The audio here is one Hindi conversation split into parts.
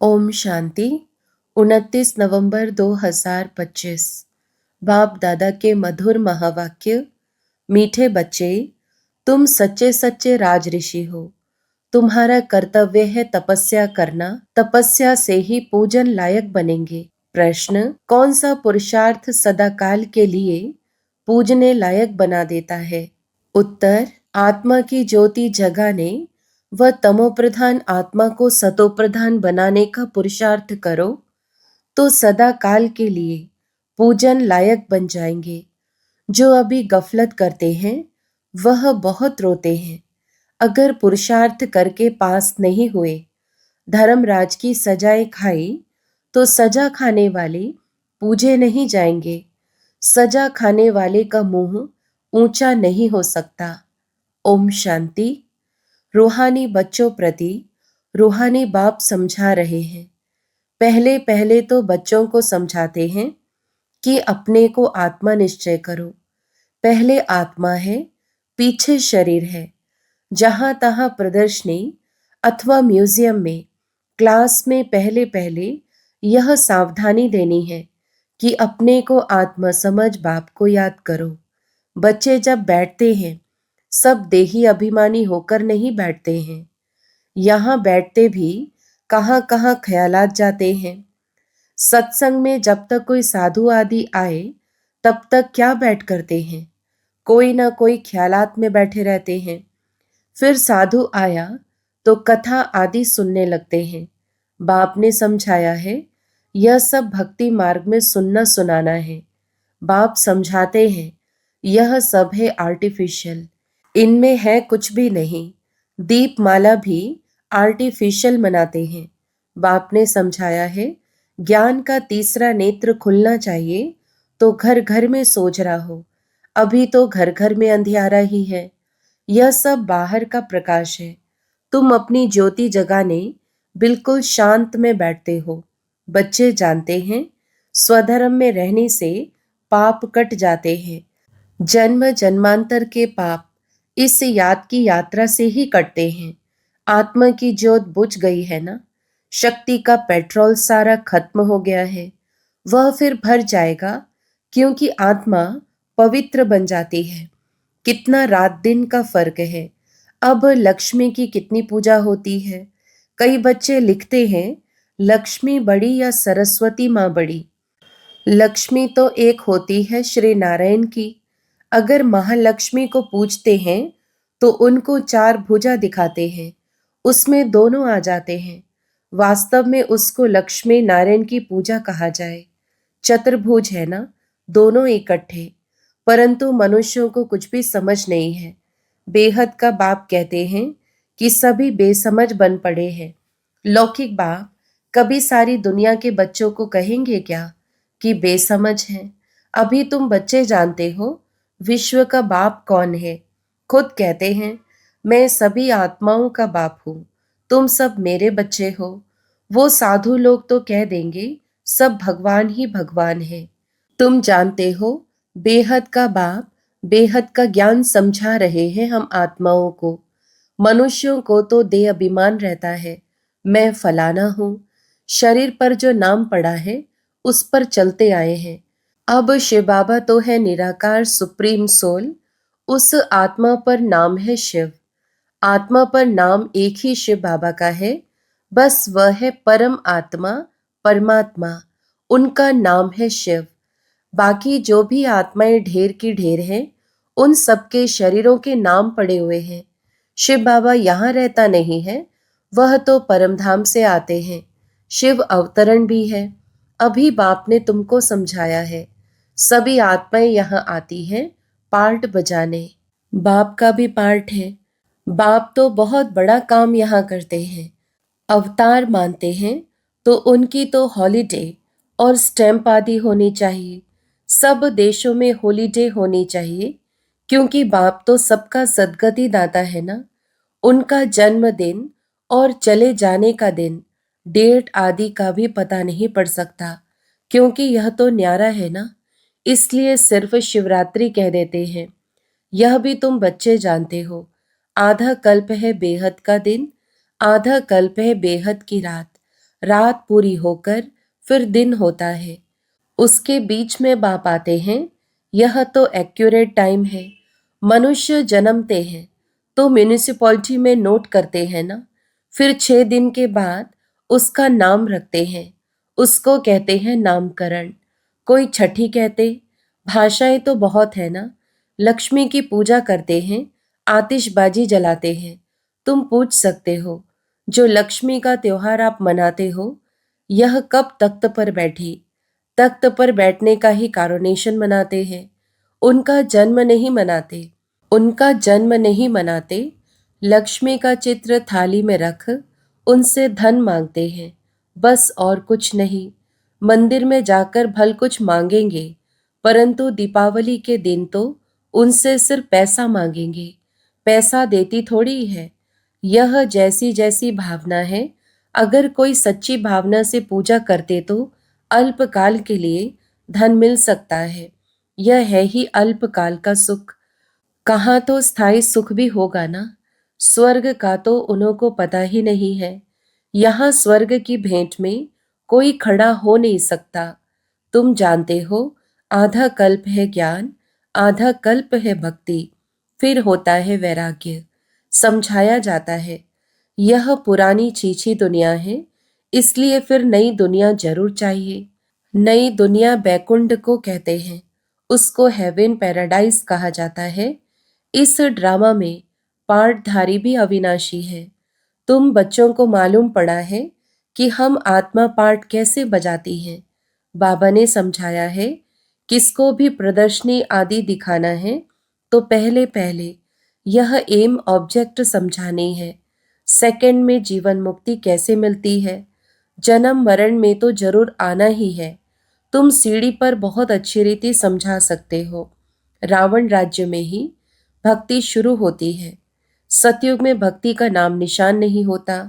ओम शांति। 29 नवंबर 2025। बाप दादा के मधुर महावाक्य। मीठे बच्चे, तुम सच्चे सच्चे राज ऋषि हो। तुम्हारा कर्तव्य है तपस्या करना। तपस्या से ही पूजन लायक बनेंगे। प्रश्न, कौन सा पुरुषार्थ सदाकाल के लिए पूजने लायक बना देता है? उत्तर, आत्मा की ज्योति जगाने व तमोप्रधान आत्मा को सतोप्रधान बनाने का पुरुषार्थ करो तो सदा काल के लिए पूजन लायक बन जाएंगे। जो अभी गफलत करते हैं वह बहुत रोते हैं। अगर पुरुषार्थ करके पास नहीं हुए, धर्मराज की सजाएं खाई तो सजा खाने वाले पूजे नहीं जाएंगे। सजा खाने वाले का मुंह ऊंचा नहीं हो सकता। ओम शांति। रूहानी बच्चों प्रति रूहानी बाप समझा रहे हैं। पहले पहले तो बच्चों को समझाते हैं कि अपने को आत्मा निश्चय करो। पहले आत्मा है, पीछे शरीर है। जहां तहां प्रदर्शनी अथवा म्यूजियम में, क्लास में पहले पहले यह सावधानी देनी है कि अपने को आत्मा समझ बाप को याद करो। बच्चे जब बैठते हैं सब देही अभिमानी होकर नहीं बैठते हैं। यहाँ बैठते भी कहाँ कहाँ ख्यालात जाते हैं। सत्संग में जब तक कोई साधु आदि आए तब तक क्या बैठ करते हैं, कोई ना कोई ख्यालात में बैठे रहते हैं। फिर साधु आया तो कथा आदि सुनने लगते हैं। बाप ने समझाया है यह सब भक्ति मार्ग में सुनना सुनाना है। बाप समझाते हैं यह सब है आर्टिफिशियल, इनमें है कुछ भी नहीं। दीपमाला भी आर्टिफिशियल मनाते हैं। बाप ने समझाया है ज्ञान का तीसरा नेत्र खुलना चाहिए तो घर घर में सोच रहा हो। अभी तो घर घर में अंधियारा ही है। यह सब बाहर का प्रकाश है। तुम अपनी ज्योति जगाने बिल्कुल शांत में बैठते हो। बच्चे जानते हैं स्वधर्म में रहने से पाप कट जाते हैं। जन्म जन्मांतर के पाप इस याद की यात्रा से ही कटते हैं। आत्मा की ज्योत बुझ गई है ना, शक्ति का पेट्रोल सारा खत्म हो गया है। वह फिर भर जाएगा क्योंकि आत्मा पवित्र बन जाती है। कितना रात दिन का फर्क है। अब लक्ष्मी की कितनी पूजा होती है। कई बच्चे लिखते हैं लक्ष्मी बड़ी या सरस्वती माँ बड़ी। लक्ष्मी तो एक होती है श्री नारायण की। अगर महालक्ष्मी को पूजते हैं तो उनको चार भुजा दिखाते हैं, उसमें दोनों आ जाते हैं। वास्तव में उसको लक्ष्मी नारायण की पूजा कहा जाए। चतुर्भुज है ना, दोनों इकट्ठे। परंतु मनुष्यों को कुछ भी समझ नहीं है। बेहद का बाप कहते हैं कि सभी बेसमझ बन पड़े हैं। लौकिक बाप कभी सारी दुनिया के बच्चों को कहेंगे क्या कि बेसमझ हैं? अभी तुम बच्चे जानते हो विश्व का बाप कौन है। खुद कहते हैं मैं सभी आत्माओं का बाप हूँ, तुम सब मेरे बच्चे हो। वो साधु लोग तो कह देंगे सब भगवान ही भगवान है। तुम जानते हो बेहद का बाप बेहद का ज्ञान समझा रहे हैं हम आत्माओं को। मनुष्यों को तो देह अभिमान रहता है, मैं फलाना हूँ। शरीर पर जो नाम पड़ा है उस पर चलते आए हैं। अब शिव बाबा तो है निराकार सुप्रीम सोल, उस आत्मा पर नाम है शिव। आत्मा पर नाम एक ही शिव बाबा का है, बस वह है परम आत्मा परमात्मा, उनका नाम है शिव। बाकी जो भी आत्माएं ढेर की ढेर हैं, उन सबके शरीरों के नाम पड़े हुए हैं। शिव बाबा यहाँ रहता नहीं है, वह तो परमधाम से आते हैं। शिव अवतरण भी है। अभी बाप ने तुमको समझाया है सभी आत्माएं यहाँ आती हैं पार्ट बजाने। बाप का भी पार्ट है। बाप तो बहुत बड़ा काम यहाँ करते हैं। अवतार मानते हैं तो उनकी तो हॉलीडे और स्टैंप आदि होनी चाहिए। सब देशों में हॉलीडे होनी चाहिए क्योंकि बाप तो सबका सद्गति दाता है ना। उनका जन्मदिन और चले जाने का दिन, डेट आदि का भी पता नहीं पड़ सकता क्योंकि यह तो न्यारा है ना, इसलिए सिर्फ शिवरात्रि कह देते हैं। यह भी तुम बच्चे जानते हो। आधा कल्प है बेहद का दिन, आधा कल्प है बेहद की रात। रात पूरी होकर फिर दिन होता है, उसके बीच में बाप आते हैं। यह तो एक्यूरेट टाइम है। मनुष्य जन्मते हैं तो म्यूनिसिपैलिटी में नोट करते हैं ना, फिर 6 दिन के बाद उसका नाम रखते हैं, उसको कहते हैं नामकरण। कोई छठी कहते। भाषाएं तो बहुत है ना। लक्ष्मी की पूजा करते हैं, आतिशबाजी जलाते हैं। तुम पूछ सकते हो, जो लक्ष्मी का त्योहार आप मनाते हो, यह कब तख्त पर बैठी? तख्त पर बैठने का ही कारोनेशन मनाते हैं। उनका जन्म नहीं मनाते। उनका जन्म नहीं मनाते। लक्ष्मी का चित्र थाली में रख उनसे धन मांगते हैं, बस और कुछ नहीं। मंदिर में जाकर भल कुछ मांगेंगे, परंतु दीपावली के दिन तो उनसे सिर्फ पैसा मांगेंगे। पैसा देती थोड़ी है। यह जैसी जैसी भावना है। अगर कोई सच्ची भावना से पूजा करते तो अल्पकाल के लिए धन मिल सकता है। यह है ही अल्पकाल का सुख। कहाँ तो स्थायी सुख भी होगा ना। स्वर्ग का तो उन्हों को पता ही नहीं है। यहाँ स्वर्ग की भेंट में कोई खड़ा हो नहीं सकता। तुम जानते हो, आधा कल्प है ज्ञान, आधा कल्प है भक्ति, फिर होता है वैराग्य। समझाया जाता है, यह पुरानी छीछी दुनिया है, इसलिए फिर नई दुनिया जरूर चाहिए। नई दुनिया बैकुंठ को कहते हैं, उसको हेवन पैराडाइज कहा जाता है। इस ड्रामा में पार्टधारी भी अविनाशी है। तुम बच्चों को मालूम पड़ा है कि हम आत्मा पार्ट कैसे बजाती हैं। बाबा ने समझाया है, किसको भी प्रदर्शनी आदि दिखाना है तो पहले पहले यह एम ऑब्जेक्ट समझानी है। सेकंड में जीवन मुक्ति कैसे मिलती है। जन्म मरण में तो जरूर आना ही है। तुम सीढ़ी पर बहुत अच्छी रीति समझा सकते हो। रावण राज्य में ही भक्ति शुरू होती है। सतयुग में भक्ति का नाम निशान नहीं होता।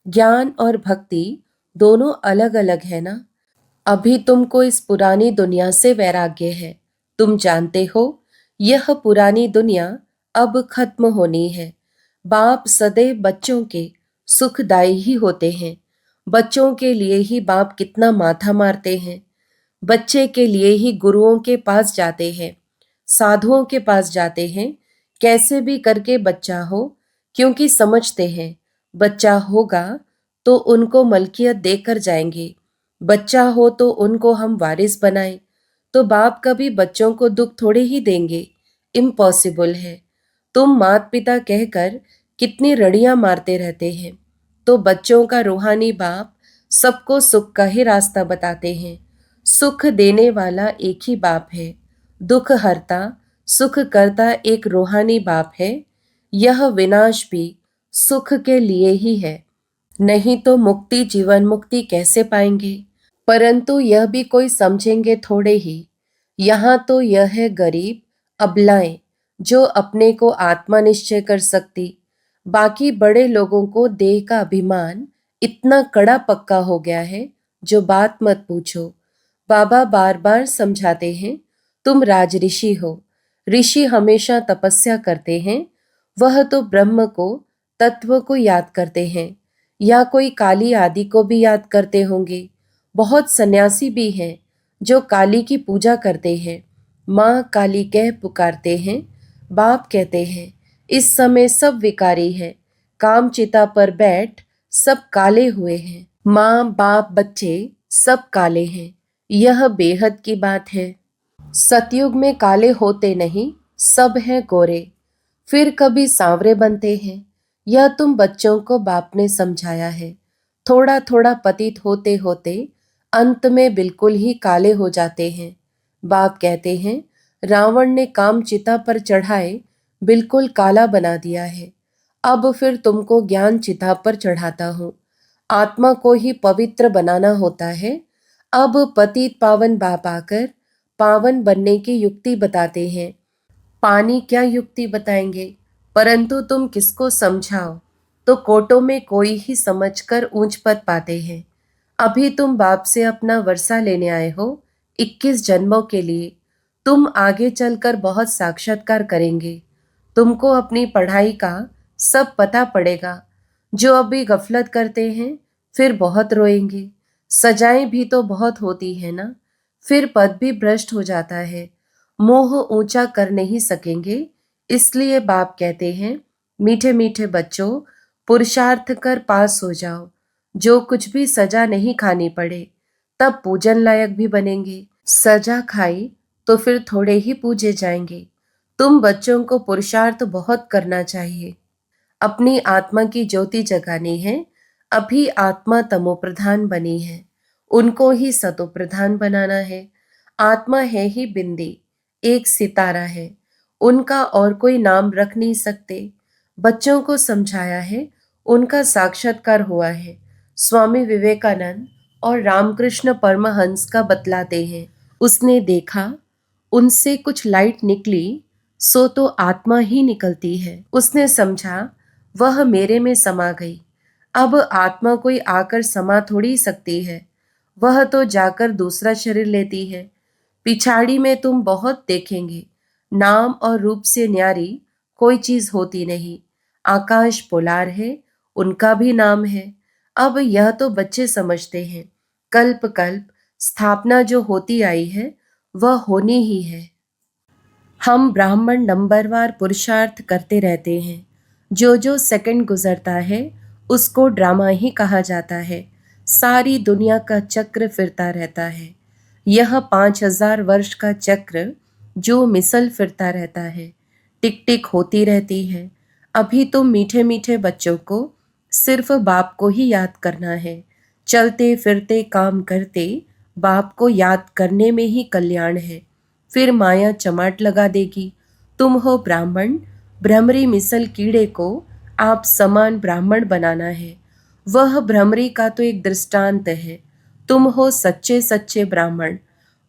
ज्ञान और भक्ति दोनों अलग अलग है ना। अभी तुमको इस पुरानी दुनिया से वैराग्य है। तुम जानते हो, यह पुरानी दुनिया अब खत्म होनी है। बाप सदैव बच्चों के सुखदायी ही होते हैं। बच्चों के लिए ही बाप कितना माथा मारते हैं। बच्चे के लिए ही गुरुओं के पास जाते हैं, साधुओं के पास जाते हैं। कैसे भी करके बच्चा हो, क्योंकि समझते हैं बच्चा होगा तो उनको मलकियत देकर जाएंगे। बच्चा हो तो उनको हम वारिस बनाएं। तो बाप कभी बच्चों को दुख थोड़े ही देंगे। इम्पॉसिबल है। तुम माता पिता कहकर कितनी रड़ियां मारते रहते हैं, तो बच्चों का रूहानी बाप सबको सुख का ही रास्ता बताते हैं। सुख देने वाला एक ही बाप है। दुख हरता सुख करता एक रूहानी बाप है। यह विनाश भी सुख के लिए ही है, नहीं तो मुक्ति जीवन मुक्ति कैसे पाएंगे। परंतु यह भी कोई समझेंगे थोड़े ही। यहाँ तो यह है गरीब अबलाएं जो अपने को आत्मा निश्चय कर सकती। बाकी बड़े लोगों को देह का अभिमान इतना कड़ा पक्का हो गया है, जो बात मत पूछो। बाबा बार बार समझाते हैं, तुम राज ऋषि हो। ऋषि हमेशा तपस्या करते हैं। वह तो ब्रह्म को तत्व को याद करते हैं, या कोई काली आदि को भी याद करते होंगे। बहुत सन्यासी भी हैं जो काली की पूजा करते हैं, माँ काली कह पुकारते हैं। बाप कहते हैं, इस समय सब विकारी है। काम चिता पर बैठ सब काले हुए हैं। माँ बाप बच्चे सब काले हैं। यह बेहद की बात है। सतयुग में काले होते नहीं, सब हैं गोरे, फिर कभी सांवरे बनते हैं। यह तुम बच्चों को बाप ने समझाया है। थोड़ा थोड़ा पतित होते होते अंत में बिल्कुल ही काले हो जाते हैं। बाप कहते हैं, रावण ने काम चिता पर चढ़ाए बिल्कुल काला बना दिया है। अब फिर तुमको ज्ञान चिता पर चढ़ाता हूँ। आत्मा को ही पवित्र बनाना होता है। अब पतित पावन बाप आकर पावन बनने की युक्ति बताते हैं। पानी क्या युक्ति बताएंगे, परंतु तुम किसको समझाओ, तो कोटों में कोई ही समझकर ऊंच पद पाते हैं। अभी तुम बाप से अपना वर्षा लेने आए हो, 21 जन्मों के लिए। तुम आगे चलकर बहुत साक्षात्कार करेंगे। तुमको अपनी पढ़ाई का सब पता पड़ेगा। जो अभी गफलत करते हैं फिर बहुत रोएंगे। सजाएं भी तो बहुत होती है ना, फिर पद भी भ्रष्ट हो जाता है। मोह ऊंचा कर नहीं सकेंगे, इसलिए बाप कहते हैं, मीठे मीठे बच्चों, पुरुषार्थ कर पास हो जाओ। जो कुछ भी सजा नहीं खानी पड़े, तब पूजन लायक भी बनेंगे। सजा खाई तो फिर थोड़े ही पूजे जाएंगे। तुम बच्चों को पुरुषार्थ बहुत करना चाहिए। अपनी आत्मा की ज्योति जगानी है। अभी आत्मा तमो प्रधान बनी है, उनको ही सतो प्रधान बनाना है। आत्मा है ही बिंदी, एक सितारा है, उनका और कोई नाम रख नहीं सकते। बच्चों को समझाया है, उनका साक्षात्कार हुआ है। स्वामी विवेकानंद और रामकृष्ण परमहंस का बतलाते हैं। उसने देखा, उनसे कुछ लाइट निकली, सो तो आत्मा ही निकलती है। उसने समझा, वह मेरे में समा गई। अब आत्मा कोई आकर समा थोड़ी सकती है, वह तो जाकर दूसरा शरीर लेती है। पिछाड़ी में तुम बहुत देखेंगे, नाम और रूप से न्यारी कोई चीज होती नहीं। आकाश पोलार है, उनका भी नाम है। अब यह तो बच्चे समझते हैं, कल्प कल्प स्थापना जो होती आई है, वह होनी ही है। हम ब्राह्मण नंबरवार पुरुषार्थ करते रहते हैं। जो जो सेकंड गुजरता है, उसको ड्रामा ही कहा जाता है। सारी दुनिया का चक्र फिरता रहता है। यह 5,000 वर्ष का चक्र जो मिसल फिरता रहता है, टिक टिक होती रहती है। अभी तो मीठे मीठे बच्चों को सिर्फ बाप को ही याद करना है। चलते फिरते काम करते बाप को याद करने में ही कल्याण है। फिर माया चमाट लगा देगी। तुम हो ब्राह्मण, भ्रमरी मिसल कीड़े को आप समान ब्राह्मण बनाना है। वह भ्रमरी का तो एक दृष्टांत है। तुम हो सच्चे सच्चे ब्राह्मण।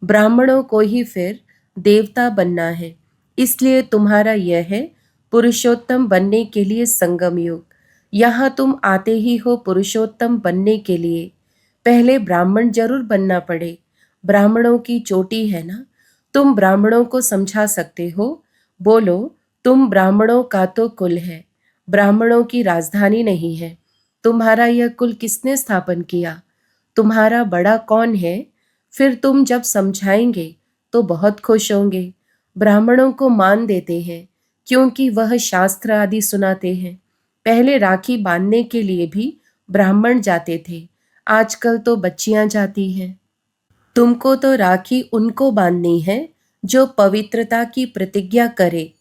ब्राह्मणों को ही फिर देवता बनना है। इसलिए तुम्हारा यह है, पुरुषोत्तम बनने के लिए संगम युग। यहाँ तुम आते ही हो पुरुषोत्तम बनने के लिए। पहले ब्राह्मण जरूर बनना पड़े। ब्राह्मणों की चोटी है ना। तुम ब्राह्मणों को समझा सकते हो। बोलो, तुम ब्राह्मणों का तो कुल है, ब्राह्मणों की राजधानी नहीं है। तुम्हारा यह कुल किसने स्थापन किया? तुम्हारा बड़ा कौन है? फिर तुम जब समझाएंगे तो बहुत खुश होंगे। ब्राह्मणों को मान देते हैं, क्योंकि वह शास्त्र आदि सुनाते हैं। पहले राखी बांधने के लिए भी ब्राह्मण जाते थे, आजकल तो बच्चियां जाती हैं। तुमको तो राखी उनको बांधनी है जो पवित्रता की प्रतिज्ञा करे।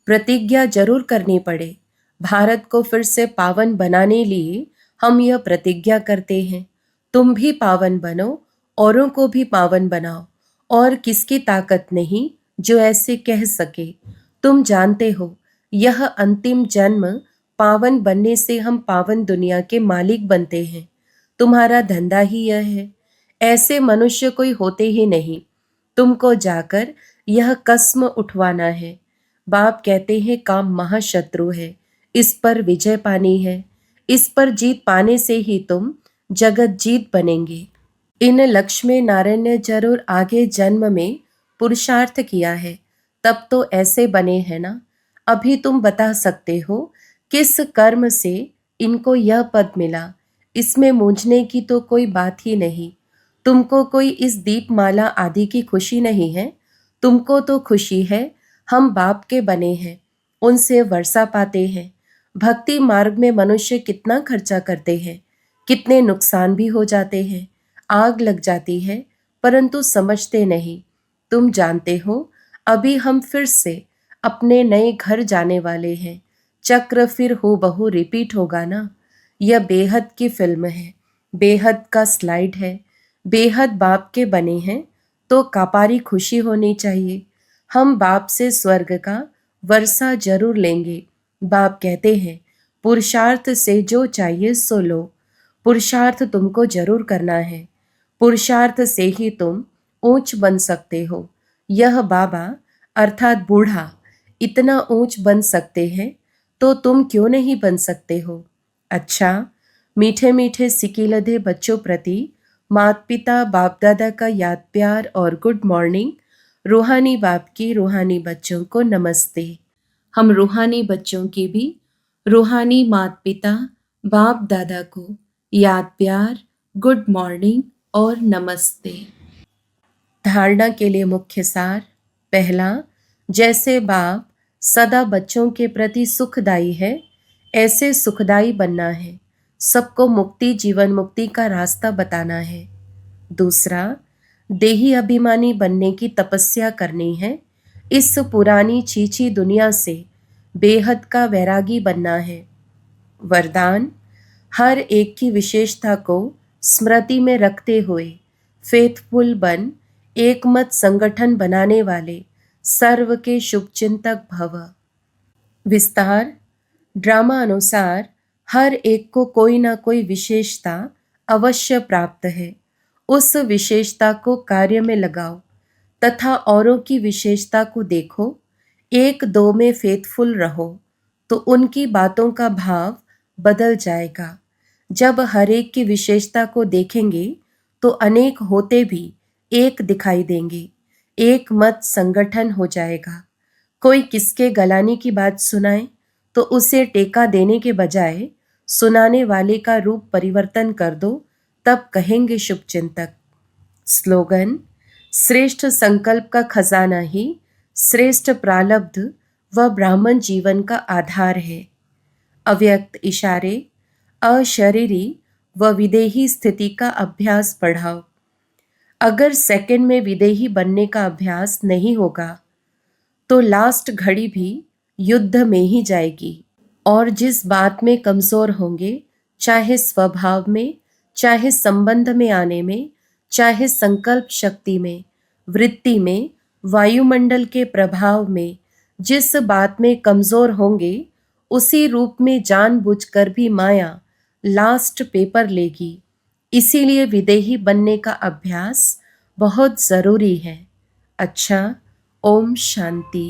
प्रतिज्ञा जरूर करनी पड़े। भारत को फिर से पावन बनाने लिए हम यह प्रतिज्ञा करते हैं। तुम भी पावन बनो, औरों को भी पावन बनाओ। और किसकी ताकत नहीं जो ऐसे कह सके। तुम जानते हो, यह अंतिम जन्म पावन बनने से हम पावन दुनिया के मालिक बनते हैं। तुम्हारा धंधा ही यह है। ऐसे मनुष्य कोई होते ही नहीं। तुमको जाकर यह कस्म उठवाना है। बाप कहते हैं, काम महाशत्रु है, इस पर विजय पानी है। इस पर जीत पाने से ही तुम जगत जीत बनेंगे। इन लक्ष्मी नारायण ने जरूर आगे जन्म में पुरुषार्थ किया है, तब तो ऐसे बने हैं ना। अभी तुम बता सकते हो किस कर्म से इनको यह पद मिला। इसमें मूंझने की तो कोई बात ही नहीं। तुमको कोई इस दीपमाला आदि की खुशी नहीं है। तुमको तो खुशी है, हम बाप के बने हैं, उनसे वर्षा पाते हैं। भक्ति मार्ग में मनुष्य कितना खर्चा करते हैं, कितने नुकसान भी हो जाते हैं, आग लग जाती है, परंतु समझते नहीं। तुम जानते हो, अभी हम फिर से अपने नए घर जाने वाले हैं। चक्र फिर हूबहू रिपीट होगा ना। यह बेहद की फिल्म है, बेहद का स्लाइड है। बेहद बाप के बने हैं तो कापारी खुशी होनी चाहिए। हम बाप से स्वर्ग का वर्षा जरूर लेंगे। बाप कहते हैं, पुरुषार्थ से जो चाहिए सो लो। पुरुषार्थ तुमको जरूर करना है। पुरुषार्थ से ही तुम ऊंच बन सकते हो। यह बाबा अर्थात बूढ़ा इतना ऊंच बन सकते हैं, तो तुम क्यों नहीं बन सकते हो? अच्छा, मीठे मीठे सिकीलधे बच्चों प्रति माता पिता बाप दादा का याद प्यार और गुड मॉर्निंग। रूहानी बाप की रूहानी बच्चों को नमस्ते। हम रूहानी बच्चों की भी रूहानी माता पिता बाप दादा को याद प्यार, गुड मॉर्निंग और नमस्ते। धारणा के लिए मुख्य सार। पहला, जैसे बाप सदा बच्चों के प्रति सुखदायी है, ऐसे सुखदायी बनना है। सबको मुक्ति, जीवन मुक्ति का रास्ता बताना है। दूसरा, देही अभिमानी बनने की तपस्या करनी है। इस पुरानी छीछी दुनिया से बेहद का वैरागी बनना है। वरदान, हर एक की विशेषता को स्मृति में रखते हुए फेथफुल बन एकमत संगठन बनाने वाले सर्व के शुभचिंतक भव। विस्तार। ड्रामा अनुसार हर एक को कोई ना कोई विशेषता अवश्य प्राप्त है। उस विशेषता को कार्य में लगाओ तथा औरों की विशेषता को देखो। एक दो में फेथफुल रहो तो उनकी बातों का भाव बदल जाएगा। जब हर एक की विशेषता को देखेंगे तो अनेक होते भी एक दिखाई देंगे। एक मत संगठन हो जाएगा। कोई किसके गलाने की बात सुनाए तो उसे टेका देने के बजाय सुनाने वाले का रूप परिवर्तन कर दो, तब कहेंगे शुभचिंतक। स्लोगन, श्रेष्ठ संकल्प का खजाना ही श्रेष्ठ प्रारब्ध व ब्राह्मण जीवन का आधार है। अव्यक्त इशारे, अशरीरी व विदेही स्थिति का अभ्यास बढ़ाओ। अगर सेकंड में विदेही बनने का अभ्यास नहीं होगा तो लास्ट घड़ी भी युद्ध में ही जाएगी। और जिस बात में कमजोर होंगे, चाहे स्वभाव में, चाहे संबंध में आने में, चाहे संकल्प शक्ति में, वृत्ति में, वायुमंडल के प्रभाव में, जिस बात में कमजोर होंगे उसी रूप में जानबूझकर भी माया लास्ट पेपर लेगी। इसीलिए विदेही बनने का अभ्यास बहुत जरूरी है। अच्छा, ओम शांति।